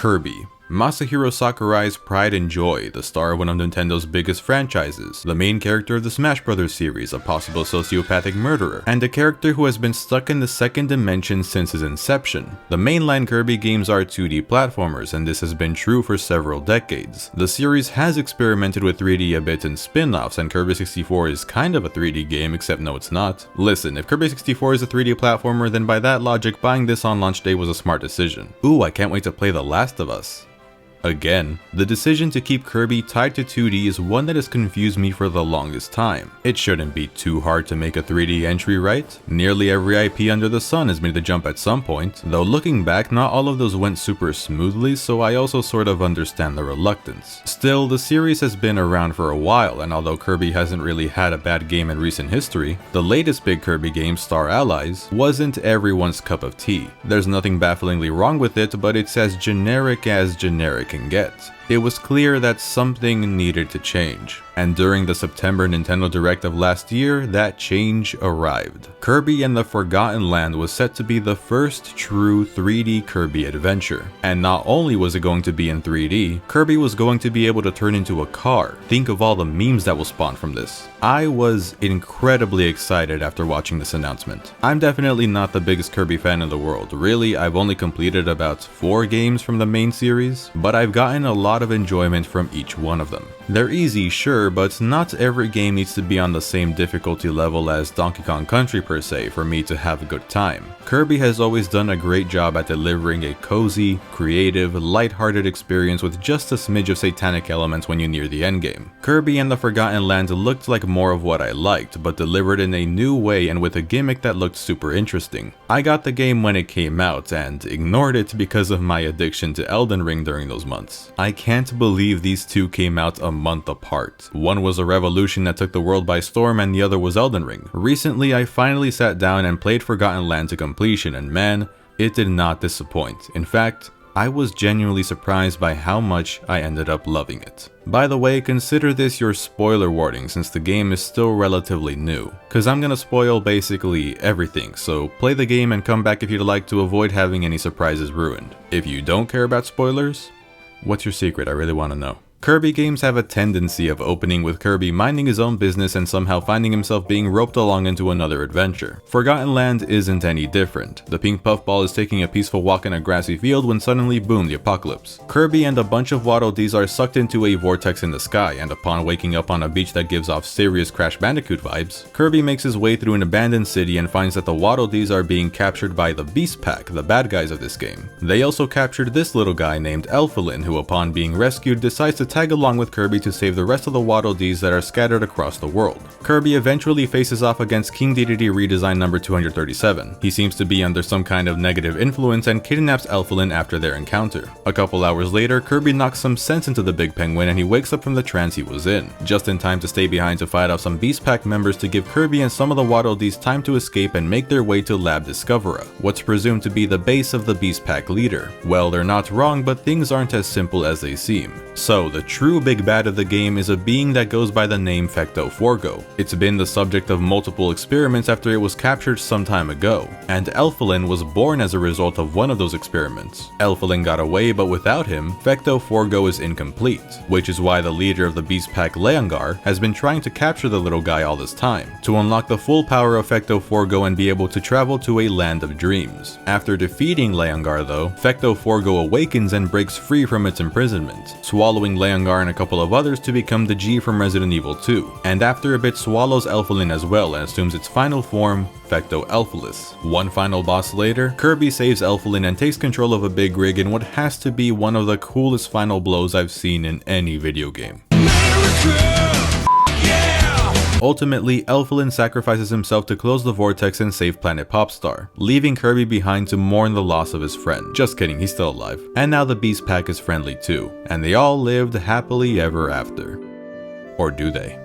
Kirby. Masahiro Sakurai's pride and joy, the star of one of Nintendo's biggest franchises, the main character of the Smash Bros. Series, a possible sociopathic murderer, and a character who has been stuck in the second dimension since his inception. The mainline Kirby games are 2D platformers, and this has been true for several decades. The series has experimented with 3D a bit in spin-offs, and Kirby 64 is kind of a 3D game, except no it's not. Listen, if Kirby 64 is a 3D platformer, then by that logic, buying this on launch day was a smart decision. Ooh, I can't wait to play The Last of Us. Again, the decision to keep Kirby tied to 2D is one that has confused me for the longest time. It shouldn't be too hard to make a 3D entry, right? Nearly every IP under the sun has made the jump at some point, though looking back, not all of those went super smoothly, so I also sort of understand the reluctance. Still, the series has been around for a while, and although Kirby hasn't really had a bad game in recent history, the latest big Kirby game, Star Allies, wasn't everyone's cup of tea. There's nothing bafflingly wrong with it, but it's as generic can get. It was clear that something needed to change, and during the September Nintendo Direct of last year, that change arrived. Kirby and the Forgotten Land was set to be the first true 3D Kirby adventure, and not only was it going to be in 3D, Kirby was going to be able to turn into a car. Think of all the memes that will spawn from this. I was incredibly excited after watching this announcement. I'm definitely not the biggest Kirby fan in the world. Really, I've only completed about 4 games from the main series, but I've gotten a lot of enjoyment from each one of them. They're easy, sure, but not every game needs to be on the same difficulty level as Donkey Kong Country per se for me to have a good time. Kirby has always done a great job at delivering a cozy, creative, lighthearted experience with just a smidge of satanic elements when you near the endgame. Kirby and the Forgotten Land looked like more of what I liked, but delivered in a new way and with a gimmick that looked super interesting. I got the game when it came out and ignored it because of my addiction to Elden Ring during those months. I can't believe these two came out a month apart. One was a revolution that took the world by storm and the other was Elden Ring. Recently, I finally sat down and played Forgotten Land to completion, and man, it did not disappoint. In fact, I was genuinely surprised by how much I ended up loving it. By the way, consider this your spoiler warning since the game is still relatively new, cause I'm gonna spoil basically everything, so play the game and come back if you'd like to avoid having any surprises ruined. If you don't care about spoilers, what's your secret? I really want to know. Kirby games have a tendency of opening with Kirby minding his own business and somehow finding himself being roped along into another adventure. Forgotten Land isn't any different. The pink puffball is taking a peaceful walk in a grassy field when suddenly boom, the apocalypse. Kirby and a bunch of Waddle Dees are sucked into a vortex in the sky, and upon waking up on a beach that gives off serious Crash Bandicoot vibes, Kirby makes his way through an abandoned city and finds that the Waddle Dees are being captured by the Beast Pack, the bad guys of this game. They also captured this little guy named Elfilin, who upon being rescued decides to tag along with Kirby to save the rest of the Waddle Dees that are scattered across the world. Kirby eventually faces off against King Dedede redesign number 237. He seems to be under some kind of negative influence and kidnaps Elfilin after their encounter. A couple hours later, Kirby knocks some sense into the big penguin and he wakes up from the trance he was in, just in time to stay behind to fight off some Beast Pack members to give Kirby and some of the Waddle Dees time to escape and make their way to Lab Discovera, what's presumed to be the base of the Beast Pack leader. Well, they're not wrong, but things aren't as simple as they seem. So, the true big bad of the game is a being that goes by the name Fecto Forgo. It's been the subject of multiple experiments after it was captured some time ago, and Elfilin was born as a result of one of those experiments. Elfilin got away, but without him, Fecto Forgo is incomplete, which is why the leader of the Beast Pack, Leongar, has been trying to capture the little guy all this time, to unlock the full power of Fecto Forgo and be able to travel to a land of dreams. After defeating Leongar though, Fecto Forgo awakens and breaks free from its imprisonment, swallowing Leongar and a couple of others to become the G from Resident Evil 2, and after a bit swallows Elfilin as well and assumes its final form, Fecto Elfilis. One final boss later, Kirby saves Elfilin and takes control of a big rig in what has to be one of the coolest final blows I've seen in any video game. Ultimately, Elfilin sacrifices himself to close the vortex and save Planet Popstar, leaving Kirby behind to mourn the loss of his friend. Just kidding, he's still alive. And now the Beast Pack is friendly too, and they all lived happily ever after. Or do they?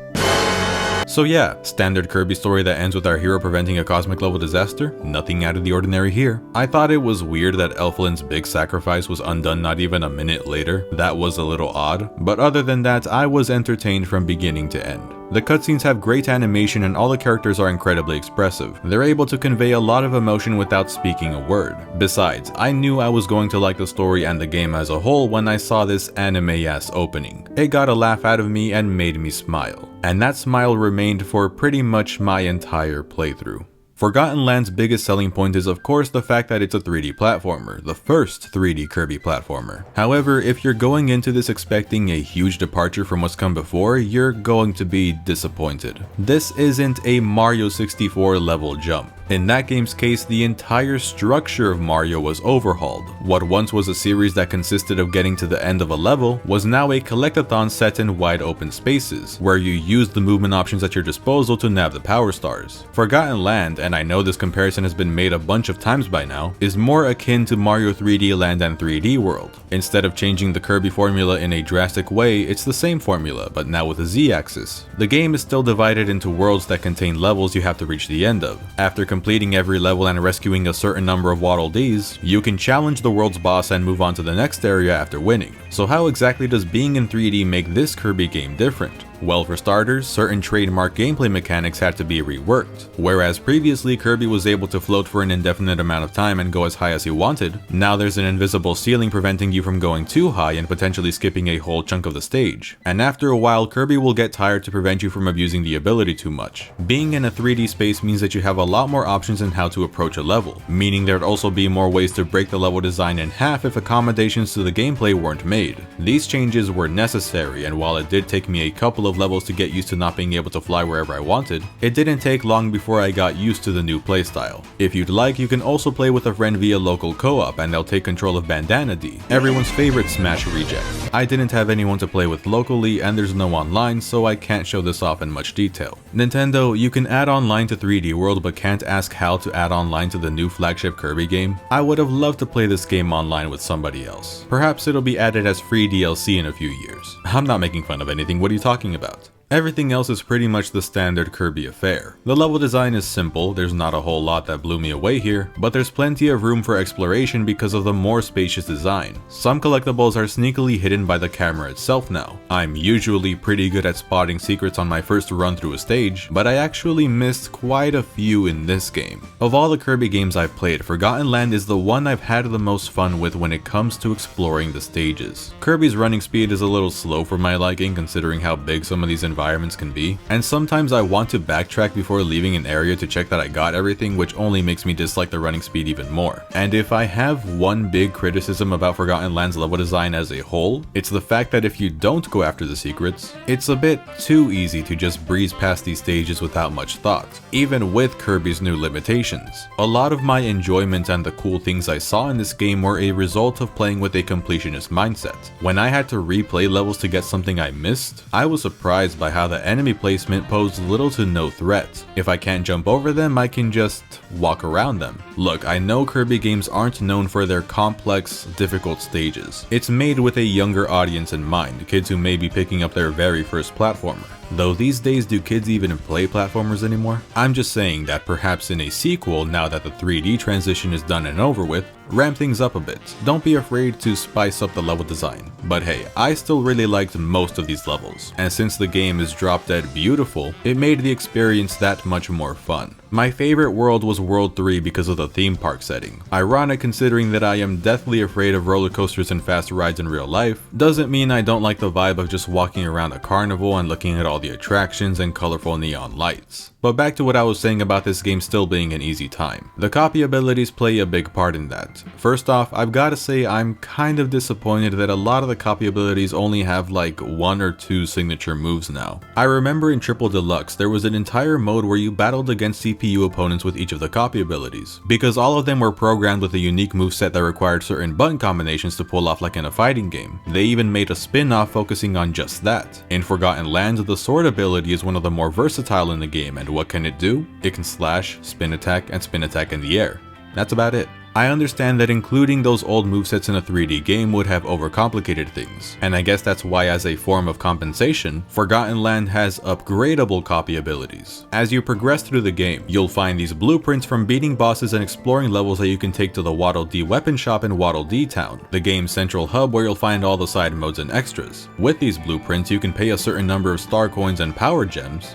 So yeah, standard Kirby story that ends with our hero preventing a cosmic level disaster? Nothing out of the ordinary here. I thought it was weird that Elfilin's big sacrifice was undone not even a minute later. That was a little odd, but other than that, I was entertained from beginning to end. The cutscenes have great animation and all the characters are incredibly expressive. They're able to convey a lot of emotion without speaking a word. Besides, I knew I was going to like the story and the game as a whole when I saw this anime-ass opening. It got a laugh out of me and made me smile. And that smile remained for pretty much my entire playthrough. Forgotten Land's biggest selling point is of course the fact that it's a 3D platformer, the first 3D Kirby platformer. However, if you're going into this expecting a huge departure from what's come before, you're going to be disappointed. This isn't a Mario 64 level jump. In that game's case, the entire structure of Mario was overhauled. What once was a series that consisted of getting to the end of a level was now a collectathon set in wide open spaces, where you used the movement options at your disposal to nab the power stars. Forgotten Land, and I know this comparison has been made a bunch of times by now, is more akin to Mario 3D Land and 3D World. Instead of changing the Kirby formula in a drastic way, it's the same formula, but now with a Z-axis. The game is still divided into worlds that contain levels you have to reach the end of. After completing every level and rescuing a certain number of Waddle Dees, you can challenge the world's boss and move on to the next area after winning. So how exactly does being in 3D make this Kirby game different? Well, for starters, certain trademark gameplay mechanics had to be reworked. Whereas previously Kirby was able to float for an indefinite amount of time and go as high as he wanted, now there's an invisible ceiling preventing you from going too high and potentially skipping a whole chunk of the stage. And after a while, Kirby will get tired to prevent you from abusing the ability too much. Being in a 3D space means that you have a lot more options in how to approach a level, meaning there'd also be more ways to break the level design in half if accommodations to the gameplay weren't made. These changes were necessary, and while it did take me a couple of levels to get used to not being able to fly wherever I wanted, it didn't take long before I got used to the new playstyle. If you'd like, you can also play with a friend via local co-op and they'll take control of Bandana D, everyone's favorite Smash reject. I didn't have anyone to play with locally and there's no online, so I can't show this off in much detail. Nintendo, you can add online to 3D World but can't ask how to add online to the new flagship Kirby game? I would have loved to play this game online with somebody else. Perhaps it'll be added as free DLC in a few years. I'm not making fun of anything, what are you talking about? Everything else is pretty much the standard Kirby affair. The level design is simple, there's not a whole lot that blew me away here, but there's plenty of room for exploration because of the more spacious design. Some collectibles are sneakily hidden by the camera itself now. I'm usually pretty good at spotting secrets on my first run through a stage, but I actually missed quite a few in this game. Of all the Kirby games I've played, Forgotten Land is the one I've had the most fun with when it comes to exploring the stages. Kirby's running speed is a little slow for my liking considering how big some of these environments can be, and sometimes I want to backtrack before leaving an area to check that I got everything, which only makes me dislike the running speed even more. And if I have one big criticism about Forgotten Land's level design as a whole, it's the fact that if you don't go after the secrets, it's a bit too easy to just breeze past these stages without much thought, even with Kirby's new limitations. A lot of my enjoyment and the cool things I saw in this game were a result of playing with a completionist mindset. When I had to replay levels to get something I missed, I was surprised by how the enemy placement posed little to no threat. If I can't jump over them, I can just walk around them. Look, I know Kirby games aren't known for their complex, difficult stages. It's made with a younger audience in mind, kids who may be picking up their very first platformer. Though these days, do kids even play platformers anymore? I'm just saying that perhaps in a sequel, now that the 3D transition is done and over with, ramp things up a bit. Don't be afraid to spice up the level design. But hey, I still really liked most of these levels, and since the game is drop dead beautiful, it made the experience that much more fun. My favorite world was World 3 because of the theme park setting. Ironic considering that I am deathly afraid of roller coasters and fast rides in real life, doesn't mean I don't like the vibe of just walking around a carnival and looking at all the attractions and colorful neon lights. But back to what I was saying about this game still being an easy time. The copy abilities play a big part in that. First off, I've gotta say I'm kind of disappointed that a lot of the copy abilities only have like 1 or 2 signature moves now. I remember in Triple Deluxe there was an entire mode where you battled against CPU opponents with each of the copy abilities, because all of them were programmed with a unique moveset that required certain button combinations to pull off like in a fighting game. They even made a spin-off focusing on just that. In Forgotten Land, the sword ability is one of the more versatile in the game, and what can it do? It can slash, spin attack in the air. That's about it. I understand that including those old movesets in a 3D game would have overcomplicated things, and I guess that's why, as a form of compensation, Forgotten Land has upgradable copy abilities. As you progress through the game, you'll find these blueprints from beating bosses and exploring levels that you can take to the Waddle Dee weapon shop in Waddle Dee Town, the game's central hub where you'll find all the side modes and extras. With these blueprints, you can pay a certain number of star coins and power gems,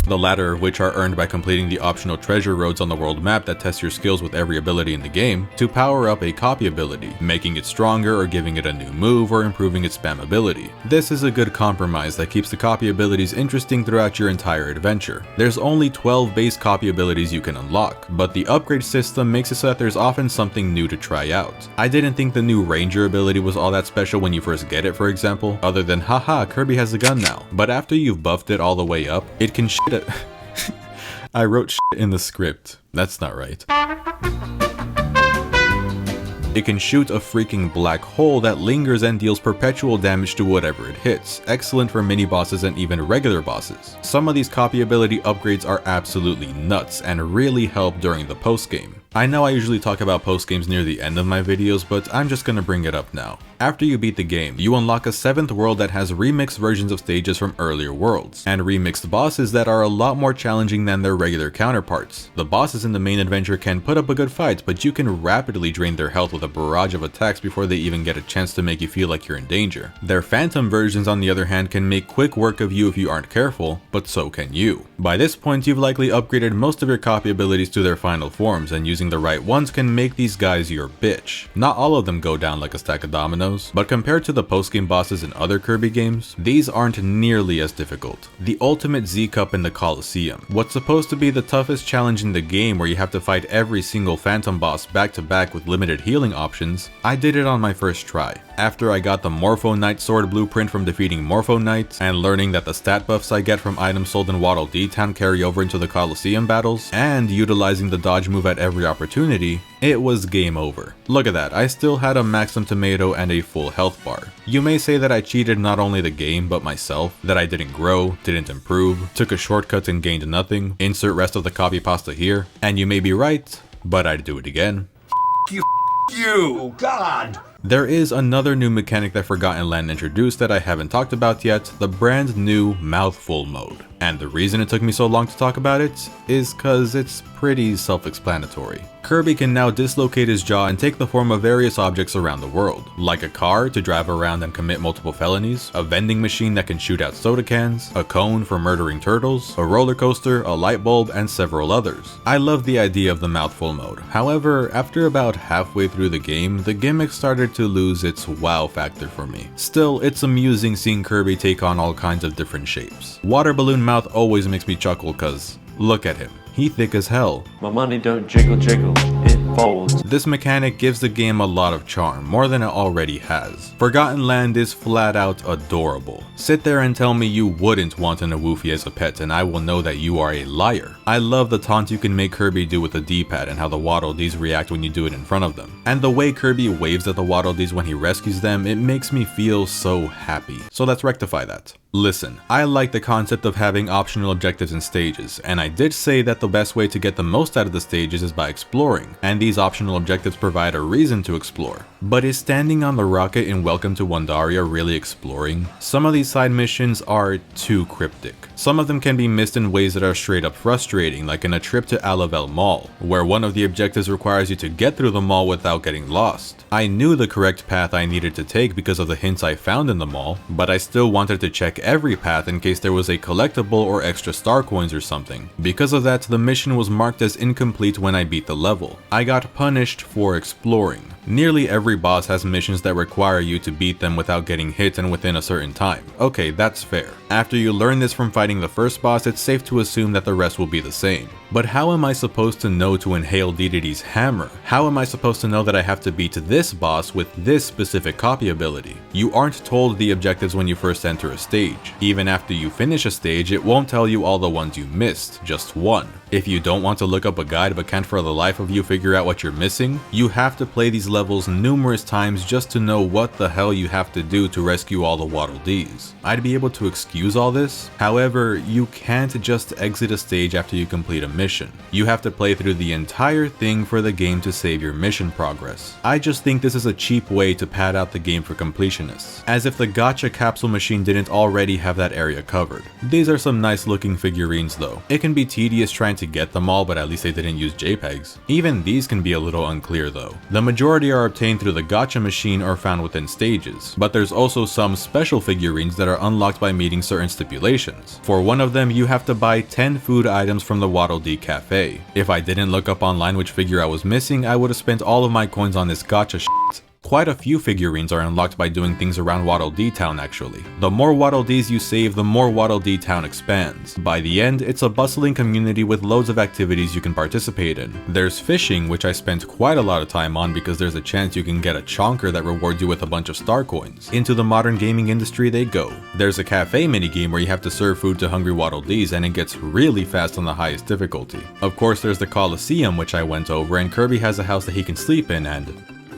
the latter of which are earned by completing the optional treasure roads on the world map that test your skills with every ability in the game, to power up a copy ability, making it stronger or giving it a new move or improving its spam ability. This is a good compromise that keeps the copy abilities interesting throughout your entire adventure. There's only 12 base copy abilities you can unlock, but the upgrade system makes it so that there's often something new to try out. I didn't think the new Ranger ability was all that special when you first get it, for example, other than haha, Kirby has a gun now. But after you've buffed it all the way up, it can shit at I wrote shit in the script. That's not right. It can shoot a freaking black hole that lingers and deals perpetual damage to whatever it hits, excellent for mini bosses and even regular bosses. Some of these copy ability upgrades are absolutely nuts and really help during the post game. I know I usually talk about post games near the end of my videos, but I'm just gonna bring it up now. After you beat the game, you unlock a 7th world that has remixed versions of stages from earlier worlds, and remixed bosses that are a lot more challenging than their regular counterparts. The bosses in the main adventure can put up a good fight, but you can rapidly drain their health with a barrage of attacks before they even get a chance to make you feel like you're in danger. Their phantom versions, on the other hand, can make quick work of you if you aren't careful, but so can you. By this point, you've likely upgraded most of your copy abilities to their final forms, and using the right ones can make these guys your bitch. Not all of them go down like a stack of dominoes, but compared to the post-game bosses in other Kirby games, these aren't nearly as difficult. The ultimate Z-Cup in the Coliseum, what's supposed to be the toughest challenge in the game where you have to fight every single phantom boss back to back with limited healing options, I did it on my first try. After I got the Morpho Knight sword blueprint from defeating Morpho Knights, and learning that the stat buffs I get from items sold in Waddle Dee Town carry over into the Coliseum battles, and utilizing the dodge move at every opportunity, it was game over. Look at that, I still had a Maximum Tomato and a full health bar. You may say that I cheated not only the game but myself, that I didn't grow, didn't improve, took a shortcut and gained nothing, insert rest of the copy pasta here, and you may be right, but I'd do it again. You, God! There is another new mechanic that Forgotten Land introduced that I haven't talked about yet, the brand new Mouthful mode. And the reason it took me so long to talk about it is cause it's pretty self-explanatory. Kirby can now dislocate his jaw and take the form of various objects around the world, like a car to drive around and commit multiple felonies, a vending machine that can shoot out soda cans, a cone for murdering turtles, a roller coaster, a light bulb, and several others. I love the idea of the Mouthful mode. However, after about halfway through the game, the gimmick started to lose its wow factor for me. Still, it's amusing seeing Kirby take on all kinds of different shapes. Water Balloon Mouth always makes me chuckle cause, look at him. He thick as hell. My money don't jiggle jiggle, it folds. This mechanic gives the game a lot of charm, more than it already has. Forgotten Land is flat out adorable. Sit there and tell me you wouldn't want an Awufi as a pet and I will know that you are a liar. I love the taunts you can make Kirby do with the D-pad and how the Waddle Dees react when you do it in front of them. And the way Kirby waves at the Waddle Dees when he rescues them, it makes me feel so happy. So let's rectify that. Listen, I like the concept of having optional objectives and stages, and I did say that the best way to get the most out of the stages is by exploring, and these optional objectives provide a reason to explore. But is standing on the rocket in Welcome to Wandaria really exploring? Some of these side missions are too cryptic. Some of them can be missed in ways that are straight up frustrating, like in a trip to Alavel Mall, where one of the objectives requires you to get through the mall without getting lost. I knew the correct path I needed to take because of the hints I found in the mall, but I still wanted to check every path in case there was a collectible or extra star coins or something. Because of that, the mission was marked as incomplete when I beat the level. I got punished for exploring. Nearly every boss has missions that require you to beat them without getting hit and within a certain time. Okay, that's fair. After you learn this from fighting the first boss, it's safe to assume that the rest will be the same. But how am I supposed to know to inhale Dedede's hammer? How am I supposed to know that I have to beat this boss with this specific copy ability? You aren't told the objectives when you first enter a stage. Even after you finish a stage, it won't tell you all the ones you missed, just one. If you don't want to look up a guide but can't for the life of you figure out what you're missing, you have to play these levels numerous times just to know what the hell you have to do to rescue all the Waddle Dees. I'd be able to excuse all this, however, you can't just exit a stage after you complete a mission. You have to play through the entire thing for the game to save your mission progress. I just think this is a cheap way to pad out the game for completionists, as if the gacha capsule machine didn't already have that area covered. These are some nice looking figurines though. It can be tedious trying to get them all, but at least they didn't use JPEGs. Even these can be a little unclear though. The majority are obtained through the gacha machine or found within stages, but there's also some special figurines that are unlocked by meeting certain stipulations. For one of them, you have to buy 10 food items from the Waddle Dee Cafe. If I didn't look up online which figure I was missing, I would have spent all of my coins on this gacha shit. Quite a few figurines are unlocked by doing things around Waddle Dee Town actually. The more Waddle Dees you save, the more Waddle Dee Town expands. By the end, it's a bustling community with loads of activities you can participate in. There's fishing, which I spent quite a lot of time on because there's a chance you can get a chonker that rewards you with a bunch of star coins. Into the modern gaming industry they go. There's a cafe minigame where you have to serve food to hungry Waddle Dees and it gets really fast on the highest difficulty. Of course there's the Coliseum, which I went over, and Kirby has a house that he can sleep in, and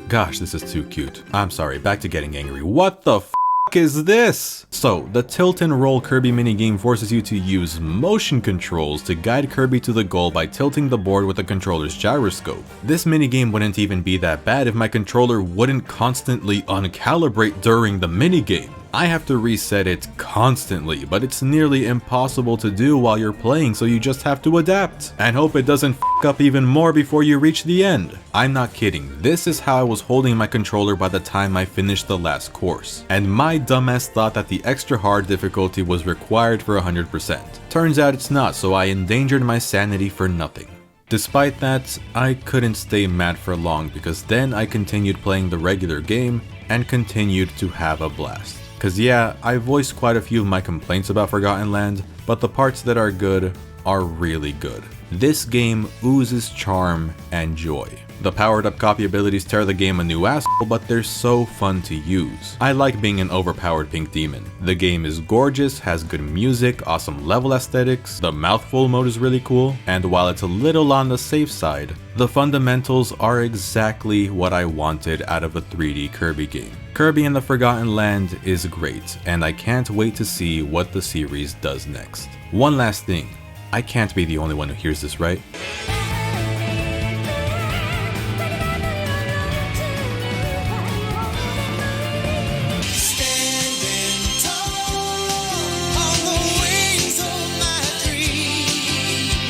gosh, this is too cute. I'm sorry, back to getting angry. What the f is this? So, the Tilt and Roll Kirby minigame forces you to use motion controls to guide Kirby to the goal by tilting the board with the controller's gyroscope. This minigame wouldn't even be that bad if my controller wouldn't constantly uncalibrate during the minigame. I have to reset it constantly, but it's nearly impossible to do while you're playing, so you just have to adapt and hope it doesn't f up even more before you reach the end. I'm not kidding, this is how I was holding my controller by the time I finished the last course, and my dumbass thought that the extra hard difficulty was required for 100%. Turns out it's not, so I endangered my sanity for nothing. Despite that, I couldn't stay mad for long because then I continued playing the regular game and continued to have a blast. Cause yeah, I voiced quite a few of my complaints about Forgotten Land, but the parts that are good are really good. This game oozes charm and joy. The powered up copy abilities tear the game a new asshole, but they're so fun to use. I like being an overpowered pink demon. The game is gorgeous, has good music, awesome level aesthetics, the Mouthful mode is really cool, and while it's a little on the safe side, the fundamentals are exactly what I wanted out of a 3D Kirby game. Kirby and the Forgotten Land is great, and I can't wait to see what the series does next. One last thing, I can't be the only one who hears this, right?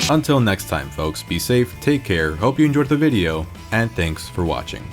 Until next time folks, be safe, take care, hope you enjoyed the video, and thanks for watching.